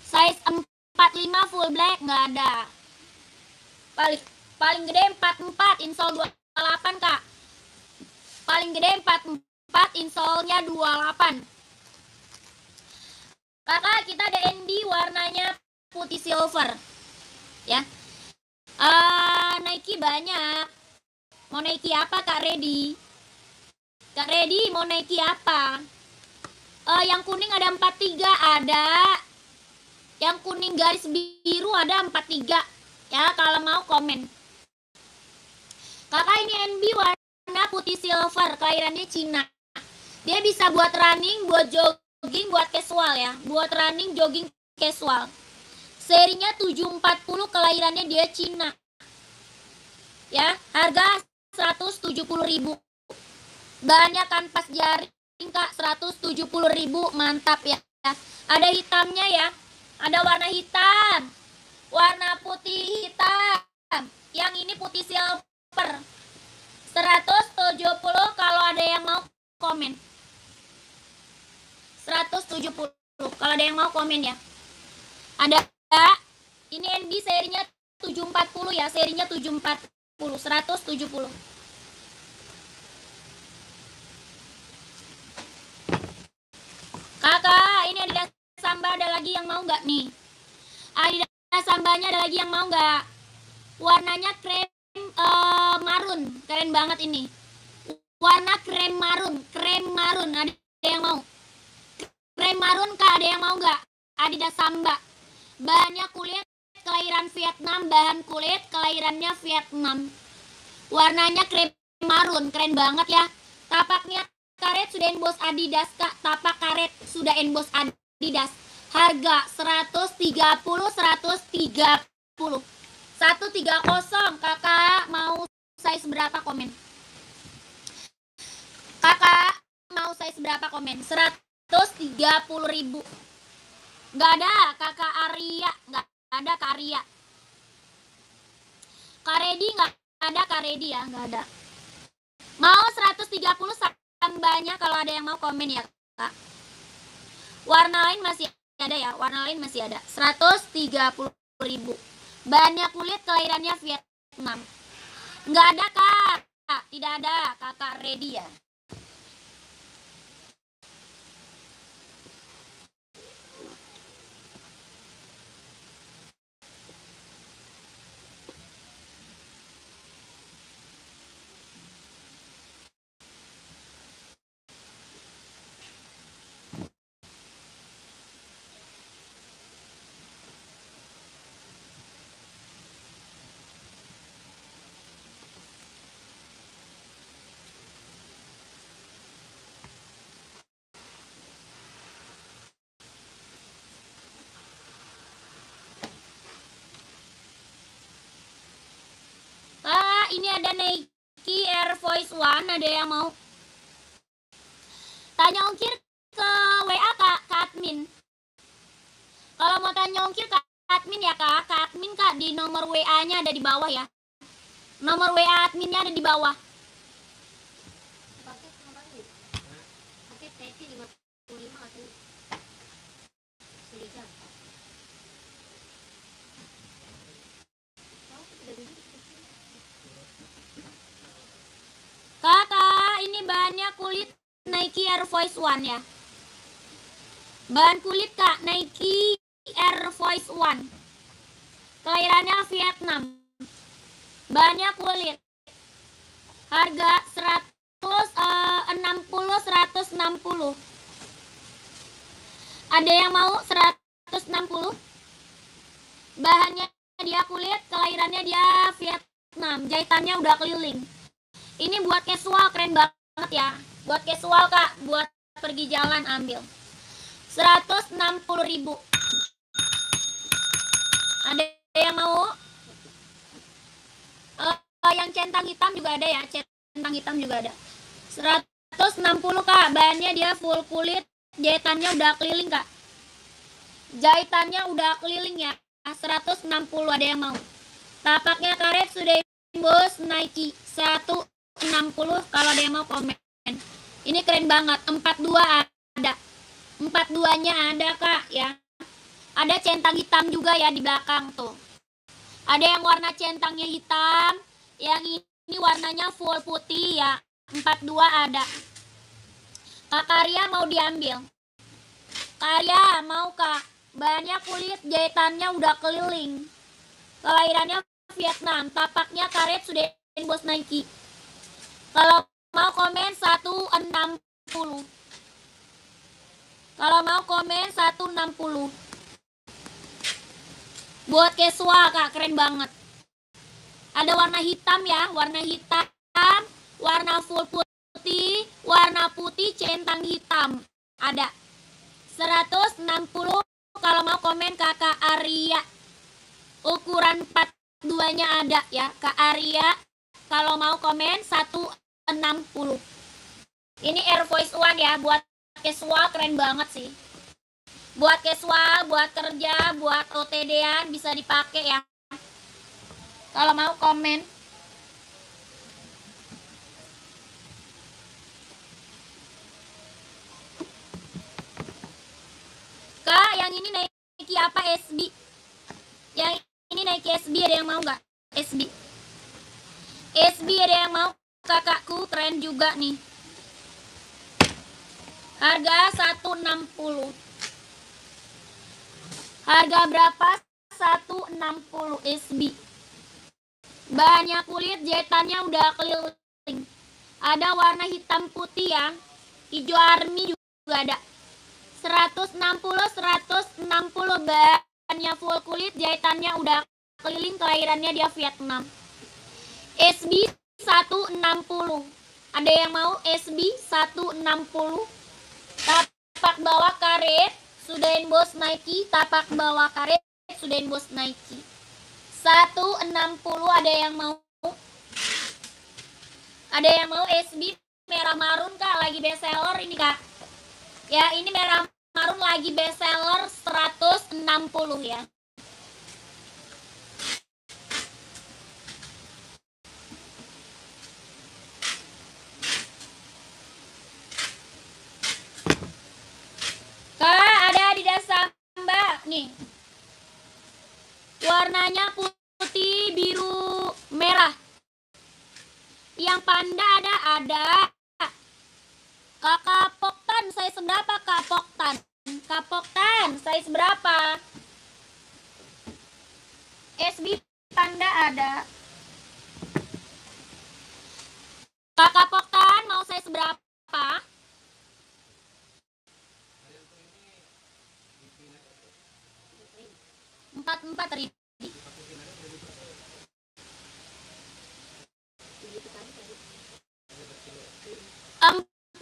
Speaker 1: Size 45 full black nggak ada. Paling gede 44, insole 28 kak. Paling gede 44, insole-nya 28. Kakak, kita ada NB warnanya putih silver. Ya. Nike banyak. Mau Nike apa kak Ready? Kak Ready mau Nike apa? Yang kuning ada 43, ada. Yang kuning garis biru ada 43. Ya, kalau mau komen. Kakak ini NB warna putih silver, kelahirannya Cina. Dia bisa buat running, buat jogging, buat casual ya. Buat running, jogging, casual. Serinya 740, kelahirannya dia Cina. Ya, harga 170.000. Bahannya kanvas Kak, 170.000, mantap ya. Ada hitamnya ya, ada warna hitam, warna putih hitam, yang ini putih silver. 170 kalau ada yang mau komen. 170 kalau ada yang mau komen ya. Ada ini NB serinya 740 ya, serinya 740, 170. Kakak, ini Adidas Samba ada lagi yang mau nggak nih? Adidas Sambanya ada lagi yang mau nggak? Warnanya krem marun, keren banget ini. Warna krem marun, ada yang mau? Krem marun Kak, ada yang mau nggak? Adidas Samba. Bahannya kulit kelahiran Vietnam, bahan kulit kelahirannya Vietnam. Warnanya krem marun, keren banget ya. Tapaknya karet sudah emboss Adidas Kak, tapak karet sudah emboss Adidas. Harga 130. 130. Kakak mau size berapa komen? Kakak mau size berapa komen? 130.000. Gak ada Kakak Arya, gak ada Kak Arya. Kak Redi gak ada, Kak Redi ya, gak ada. Mau 130 Sambanya kalau ada yang mau komen ya Kak. Warna lain masih ada ya, warna lain masih ada. 130.000. Bahannya kulit kelahirannya Vietnam. Nggak ada Kak, tidak ada Kakak Ready ya. Ini ada Nike Air Force One, ada yang mau? Tanya ongkir ke WA Kak admin. Kalau mau tanya ongkir Kak admin ya Kak admin Kak, di nomor WA-nya ada di bawah ya. Nomor WA adminnya ada di bawah. Kakak, ini bahannya kulit Nike Air Force One ya. Bahan kulit Kak, Nike Air Force One. Kelahirannya Vietnam. Bahannya kulit. Harga 160. Ada yang mau 160? Bahannya dia kulit, kelahirannya dia Vietnam. Jahitannya udah keliling. Ini buat casual, keren banget ya. Buat casual Kak, buat pergi jalan ambil. 160.000. Ada yang mau? Yang centang hitam juga ada ya, centang hitam juga ada. 160 Kak, bahannya dia full kulit, jahitannya udah keliling Kak. Jahitannya udah keliling ya. 160 ada yang mau? Tapaknya karet sudah emboss Nike. 160 kalau ada yang mau komen. Ini keren banget. 42 ada. 42-nya ada Kak ya. Ada centang hitam juga ya di belakang tuh. Ada yang warna centangnya hitam, yang ini warnanya full putih ya. 42 ada. Kak Karya mau diambil? Karya mau Kak? Bahannya kulit, jahitannya udah keliling. Kelahirannya Vietnam, tapaknya karet sudah emboss Nike. Kalau mau komen 160. Kalau mau komen 160. Buat casual Kak, keren banget. Ada warna hitam ya, warna hitam, warna full putih, warna putih centang hitam. Ada. 160 kalau mau komen Kakak Arya. Ukuran 42-nya ada ya, Kak Arya. Kalau mau komen 160. Ini Air Voice One ya, buat casual keren banget sih. Buat casual, buat kerja, buat OTD-an bisa dipakai ya. Kalau mau komen. Kak, yang ini Nike apa? SB. Yang ini Nike SB, ada yang mau nggak? SB. SB ada yang mau? Kakakku keren juga nih. Harga 160. Harga berapa? 160 SB. Bahannya kulit, jahitannya udah keliling. Ada warna hitam putih ya. Hijau army juga ada. 160 bahannya full kulit, jahitannya udah keliling, kelahirannya dia Vietnam. SB 160. Ada yang mau SB 160? Tapak bawah karet, sudah emboss Nike, tapak bawah karet, sudah emboss Nike. 160 ada yang mau? Ada yang mau SB merah marun Kak, lagi best seller ini Kak. Ya, ini merah marun lagi best seller 160 ya. Kak, ada Adidas Samba nih. Warnanya putih, biru, merah. Yang panda ada. Kakak Poktan, size berapa Kak Poktan? Kak Poktan, size berapa? SB panda ada. Kakak Poktan mau size berapa? Empat ribu.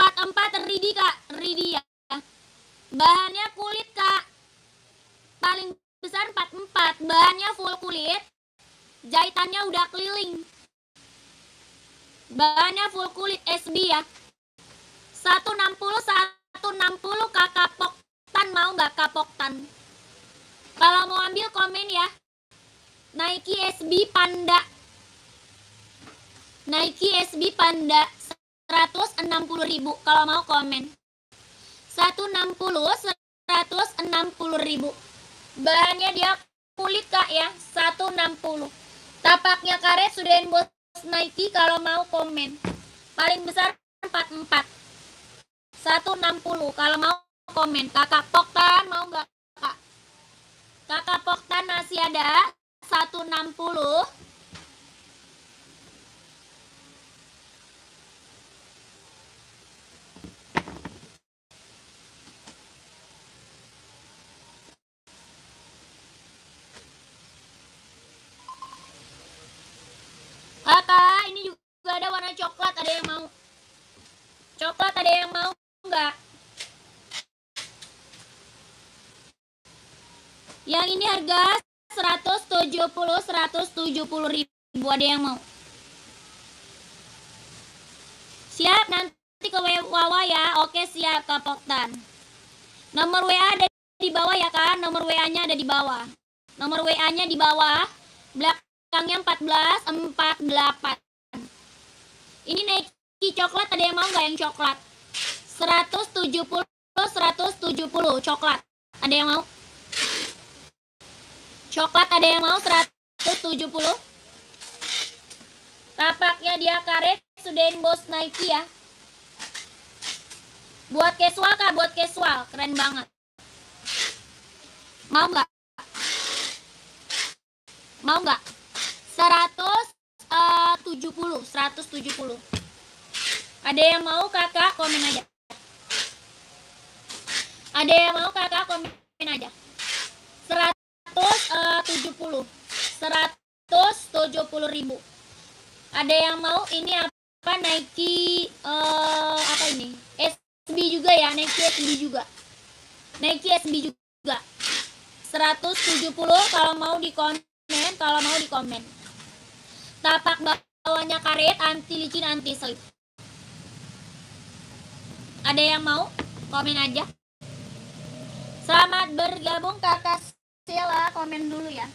Speaker 1: Empat ridi Kak, ridi ya. Bahannya kulit Kak. Paling besar 44. Bahannya full kulit. Jahitannya udah keliling. Bahannya full kulit SB ya. 160 Kakak Poktan, mau nggak Kak Poktan? Kalau mau ambil komen ya. Nike SB Panda. Nike SB Panda 160.000 kalau mau komen. 160.000. Bahannya dia kulit Kak ya, 160. Tapaknya karet, sudah emboss Nike kalau mau komen. Paling besar 44. 160 kalau mau komen. Kakak Poktan mau nggak Kak? Kakak Poktan masih ada 160. Kakak, ini juga ada warna coklat, ada yang mau? Coklat ada yang mau nggak? Yang ini harga 170.000, ada yang mau? Siap, nanti ke Wawa ya. Oke, siap Kak Poktan. Nomor WA ada di bawah ya kan? Nomor WA-nya ada di bawah. Nomor WA-nya di bawah. Belakangnya 1448. Ini Nike coklat, ada yang mau nggak yang coklat? 170 coklat. Ada yang mau? Coklat ada yang mau 170. Tapaknya dia karet, sudah emboss Nike ya. Buat casual Kak, buat casual, keren banget. Mau nggak? Mau nggak? 170. Ada yang mau Kakak komen aja. Ada yang mau Kakak komen aja. 170.000. Ada yang mau? Ini apa? Nike apa ini? SB juga ya, Nike SB juga. Nike SB juga. 170 kalau mau di komen, Tapak bawahnya karet, anti licin, anti slip. Ada yang mau? Komen aja. Selamat bergabung Kakak Sila, komen dulu ya.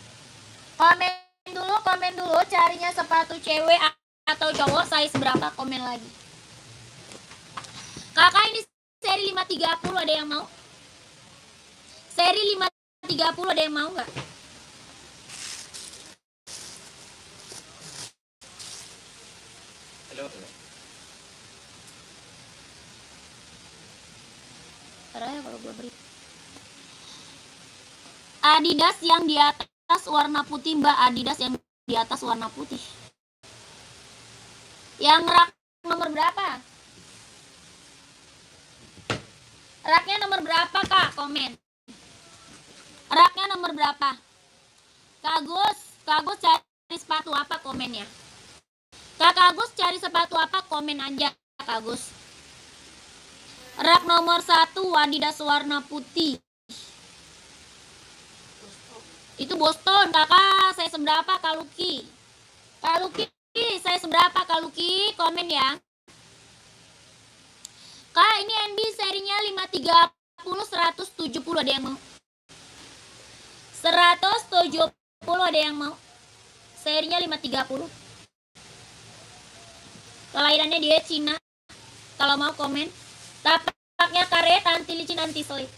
Speaker 1: Komen dulu carinya sepatu cewek atau cowok size berapa, komen lagi. Kakak ini seri 530, ada yang mau? Seri 530 ada yang mau nggak?
Speaker 2: Halo.
Speaker 1: Caranya kalau gue beri. Adidas yang di atas warna putih, Mbak. Adidas yang di atas warna putih. Yang rak nomor berapa? Raknya nomor berapa, Kak? Komen. Raknya nomor berapa? Kak Gus cari sepatu apa, komennya? Kak Agus cari sepatu apa, komen aja Kak Agus. Rak nomor 1 Adidas warna putih. Itu Boston. Kakak saya seberapa, Kak Luki? Kak Luki saya seberapa, Kak Luki? Komen ya. Kak ini NB serinya 530 170, ada yang mau? 170 ada yang mau? Serinya 530. Kelahirannya dia Cina. Kalau mau komen. Tapaknya karet, anti licin, anti selip.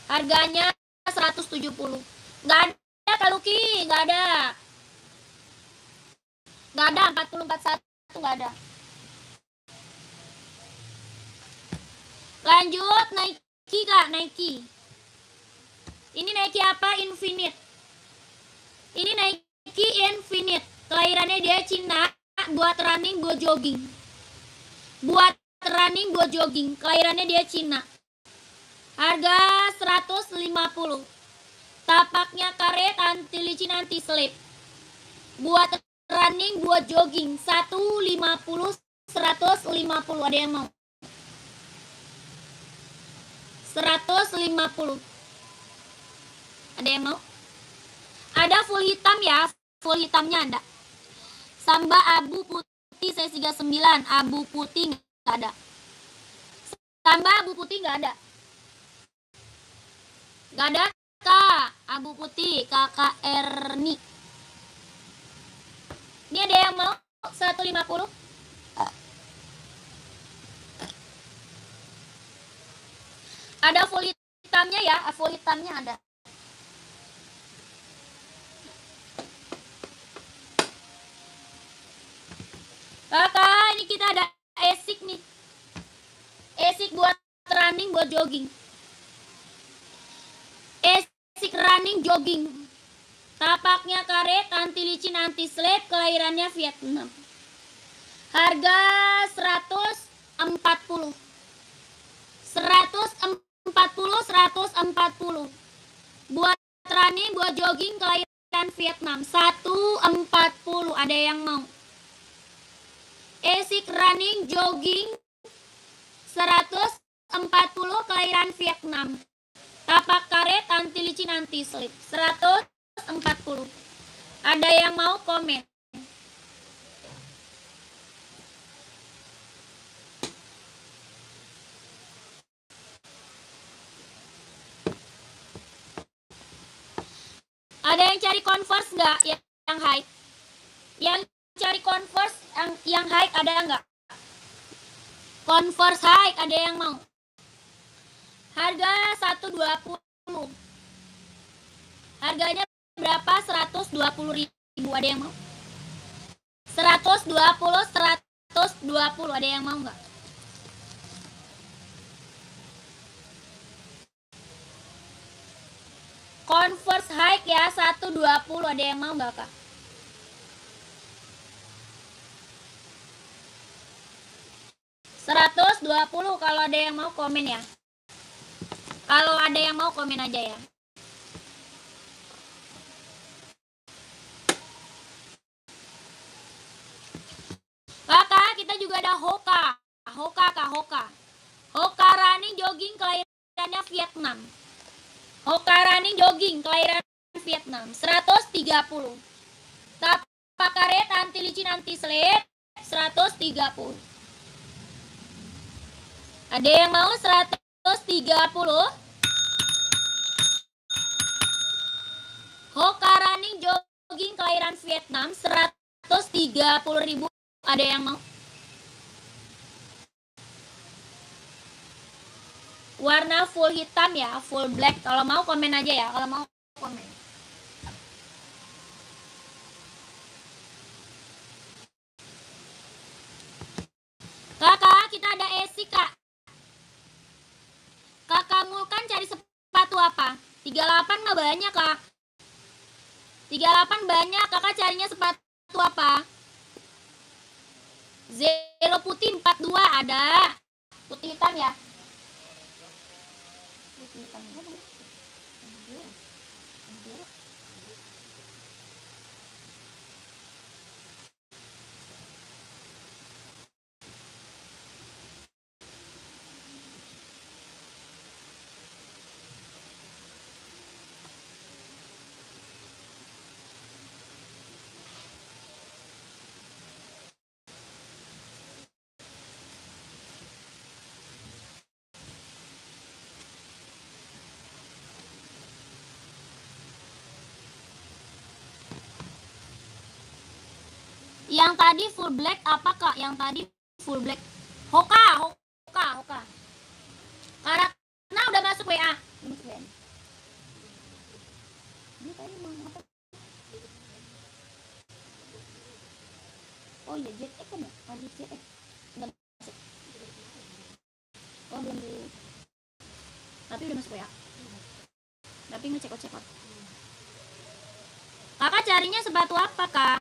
Speaker 1: Harganya 170. Nggak ada Kak Luki, nggak ada. Nggak ada, 441 nggak ada. Lanjut Nike, Kak, Nike. Ini Nike apa? Infinite. Ini Nike Infinite. Kelahirannya dia Cina, buat running, buat jogging. Buat running, buat jogging. Kelahirannya dia Cina. Harga 150. Tapaknya karet, anti licin, anti slip. Buat running, buat jogging. 150, 150. Ada yang mau? 150. Ada yang mau? Ada full hitam ya. Full hitamnya ada. Samba abu putih size 39. Abu putih nggak ada. Samba abu putih nggak ada. Nggak ada, Kak. Abu putih, Kakak Erni. Ini ada yang mau? 150. Ada full hitamnya ya. Full hitamnya ada. Kakak, ini kita ada Asics nih. Asics buat running, buat jogging. Asics running, jogging. Tapaknya karet, anti licin, anti slip. Kelahirannya Vietnam. Harga 140. 140. Buat running, buat jogging, kelahiran Vietnam. 140. Ada yang mau? Asics running jogging 140, kelahiran Vietnam. Tapak karet, anti licin, anti slip. 140. Ada yang mau? Komen. Ada yang cari Converse nggak? Yang high? Yang cari Converse yang high ada nggak? Converse high ada yang mau? Harga 120. Harganya berapa? 120.000. Ada yang mau? 120. Ada yang mau nggak? Converse high ya 120. Ada yang mau nggak, Kak? $120. Kalau ada yang mau komen ya. Kalau ada yang mau komen aja ya. Kakak, kita juga ada Hoka. Hoka running jogging, kelahirannya Vietnam. Hoka running jogging, kelahiran Vietnam. 130. Tapak karet, anti licin, anti slip. 130. Ada yang mau 130? Hoka Running Jogging kelahiran Vietnam 130.000. Ada yang mau? Warna full hitam ya, full black. Kalau mau komen aja ya, kalau mau komen. Kakak, kita ada Esi, Kak. Kakak Mulkan cari sepatu apa? 38 mah banyak, Kak. 38 banyak, kakak carinya sepatu apa? Zero putih 42 ada. Putih hitam ya? Putih hitam. Yang tadi full black apa, Kak? Yang tadi full black. Hoka. Karena udah masuk WA. Oh iya, JX kan ya? Lagi JX. Udah masuk. Oh belum di. Tapi udah masuk WA. Tapi ngecekot-cekot. Kakak carinya sepatu apa, Kak?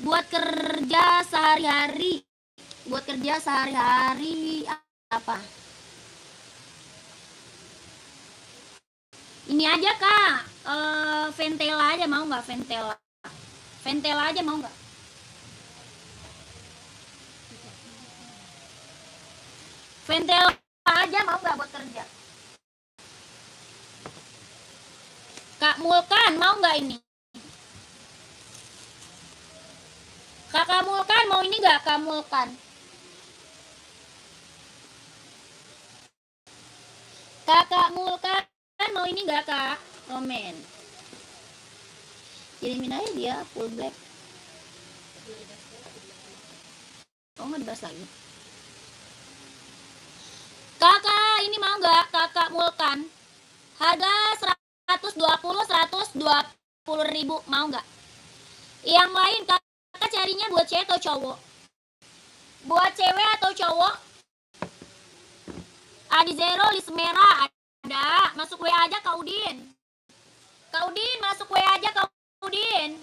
Speaker 1: Buat kerja sehari-hari. Apa? Ini aja, Kak. Ventela aja mau nggak? Ventela aja mau nggak? Ventela aja mau nggak buat kerja? Kak Mulkan mau nggak ini? Kakak Mulkan mau ini nggak, Kak Mulkan? Kakak Mulkan mau ini nggak, Kak? Komen. Kirimin aja dia full black. Oh nggak dibahas lagi. Kakak ini mau nggak, Kakak Mulkan? Harga 120.000 mau nggak? Yang lain kakak carinya buat cewek atau cowok? Buat cewek atau cowok? Adi Zero list merah ada. Masuk WA aja, Kak Udin. Kak Udin masuk WA aja, Kak Udin.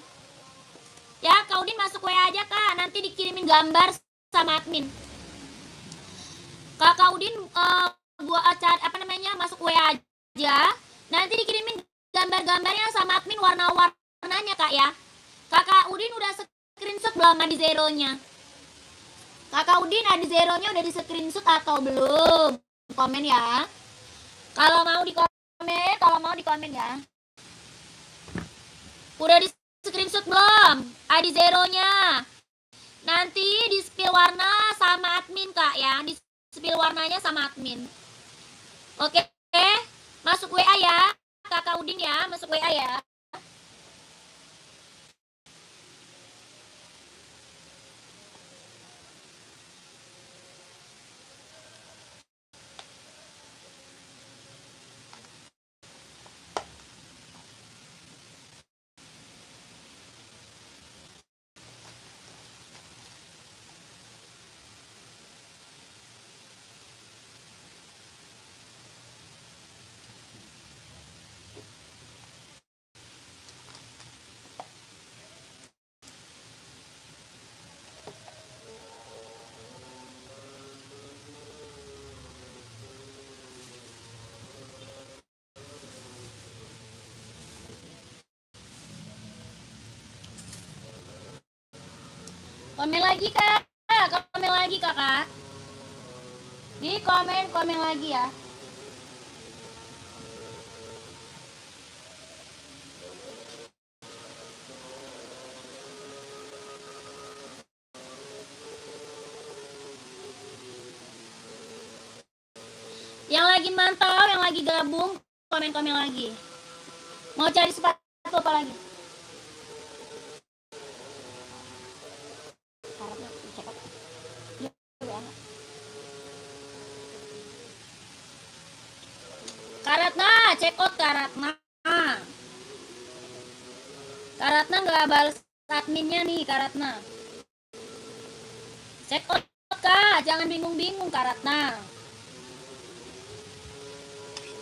Speaker 1: Ya, Kak Udin masuk WA aja, Kak. Nanti dikirimin gambar sama admin. Kak Udin buat acara apa namanya? Masuk WA aja. Nanti dikirimin gambar-gambarnya sama admin warna-warnanya, Kak ya. Kakak Udin udah screenshot belum di zeronya? Kakak Udin ada zeronya udah di screenshot atau belum? Komen ya. Kalau mau di komen ya. Udah di screenshot belum? ID zeronya. Nanti di spill warna sama admin, Kak ya. Di spill warnanya sama admin. Oke. Masuk WA ya. Kakak Udin ya, masuk WA ya. Komen lagi, Kak. Komen lagi, Kakak. Di komen lagi ya. tim mantau yang lagi gabung, komen-komen lagi. Mau cari sepatu apa lagi? Karatna, check out Karatna. Karatna nggak balas adminnya nih, Karatna. Check out Kak, jangan bingung-bingung Karatna.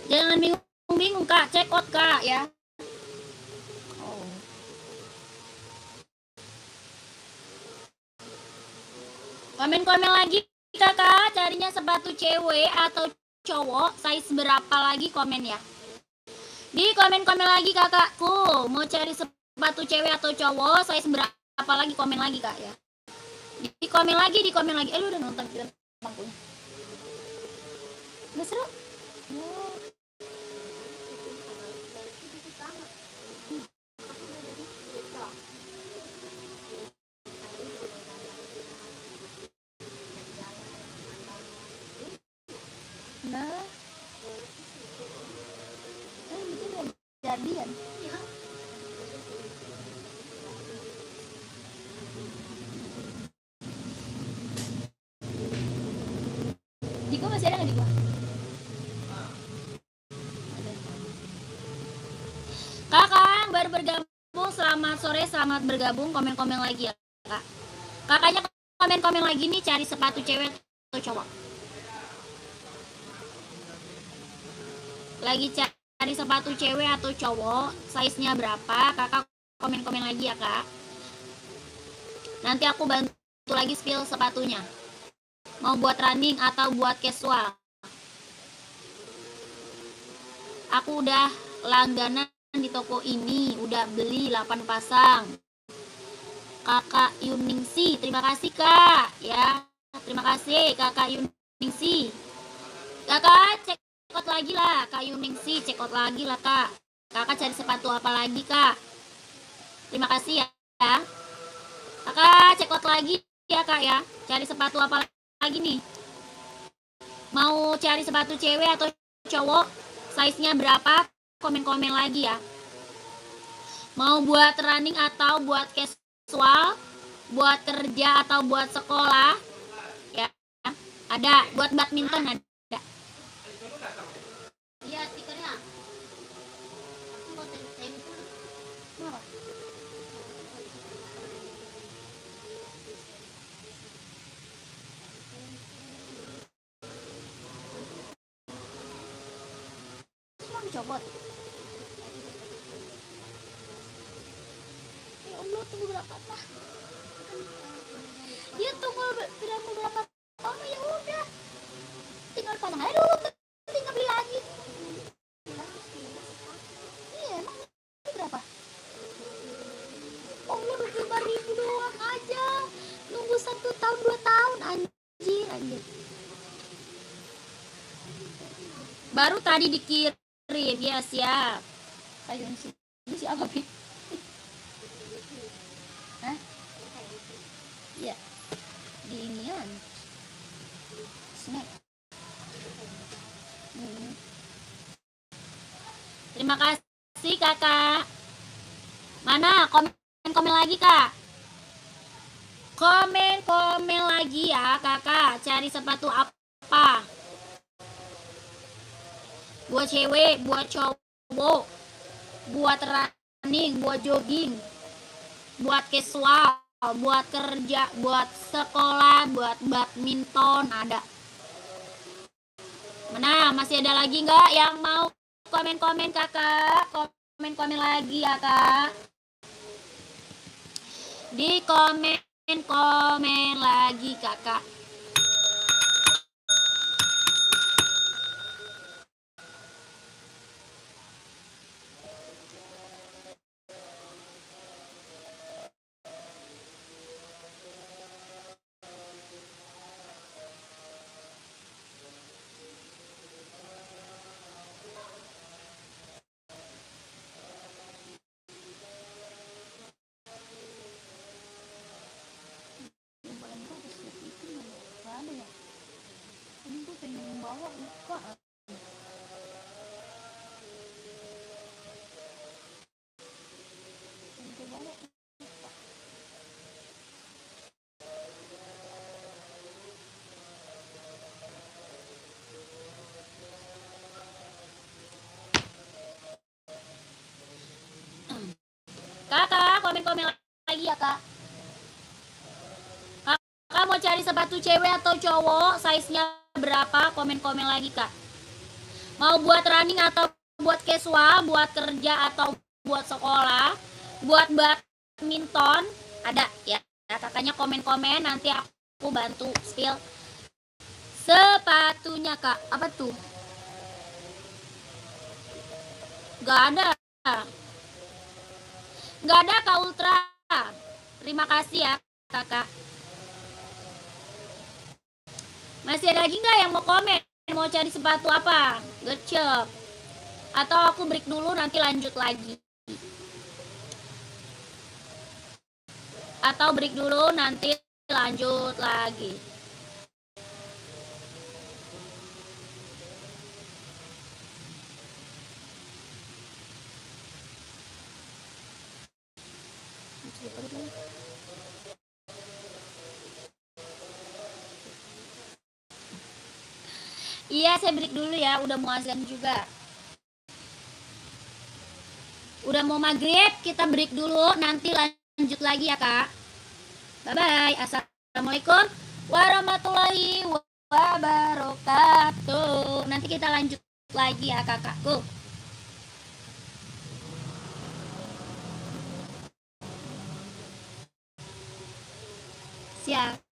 Speaker 1: Jangan bingung-bingung Kak, check out Kak ya. Komen-komen lagi kakak, carinya sepatu cewek atau cowok, size berapa lagi komen ya. Di komen-komen lagi kakakku, mau cari sepatu cewek atau cowok, size berapa lagi komen lagi kak ya. Di komen lagi. Lu udah nonton film bangkunya? Nggak seru? Nah, itu jadian. Di gua masih ada nggak di gua? Kakak baru bergabung, selamat sore, selamat bergabung. Komen-komen lagi ya kak. Kakaknya komen-komen lagi nih, cari sepatu cewek atau cowok. Lagi cari sepatu cewek atau cowok, size-nya berapa? Kakak komen-komen lagi ya kak. Nanti aku bantu lagi spill sepatunya. Mau buat running atau buat casual? Aku udah langganan di toko ini, udah beli 8 pasang. Kakak Yuningsi, terima kasih kak ya. Terima kasih kakak Yuningsi. Kakak cek out lagi lah kak Yuningsi, cek out lagi lah kak. Kakak cari sepatu apa lagi kak? Terima kasih ya. Kakak cek out lagi ya kak ya. Cari sepatu apa lagi nih? Mau cari sepatu cewek atau cowok, size-nya berapa? Komen-komen lagi ya. Mau buat running atau buat casual, buat kerja atau buat sekolah ya. Ada buat badminton ada. Iya, stikernya. Cuma dicopot. Ya Allah, tunggu berapa lah? Dia tunggu berapa tahun ya udah. Tinggal pasang aja dulu, tinggal beli lagi. Iya, emang ini berapa? Allah, 25.000 doang aja. Nunggu 1 tahun 2 tahun anjir. Baru tadi dikirim ya, siap. Ayo ini siapa Pi? Hah? Iya. Di inian. Snack. Terima kasih kakak. Mana komen lagi kak? Komen lagi ya kakak. Cari sepatu apa? Buat cewek, buat cowok, buat running, buat jogging, buat casual, buat kerja, buat sekolah, buat badminton ada. Mana masih ada lagi nggak yang mau komen-komen kakak? Komen-komen lagi ya kak. Di komen lagi kakak. Kakak, komen-komen lagi ya, Kak. Kakak mau cari sepatu cewek atau cowok? Size-nya berapa? Komen-komen lagi, Kak. Mau buat running atau buat casual, buat kerja atau buat sekolah, buat badminton, ada ya. Kakaknya komen-komen, nanti aku bantu spill sepatunya, Kak. Apa tuh? Gak ada. Gak ada, Kak Ultra. Terima kasih ya, Kakak. Masih ada lagi nggak yang mau komen? Mau cari sepatu apa? Good job. Atau aku break dulu nanti lanjut lagi. Atau break dulu nanti lanjut lagi. Iya, saya break dulu ya. Udah mau azan juga. Udah mau maghrib, kita break dulu. Nanti lanjut lagi ya, Kak. Bye-bye. Assalamualaikum warahmatullahi wabarakatuh. Nanti kita lanjut lagi ya, kakakku. Siap.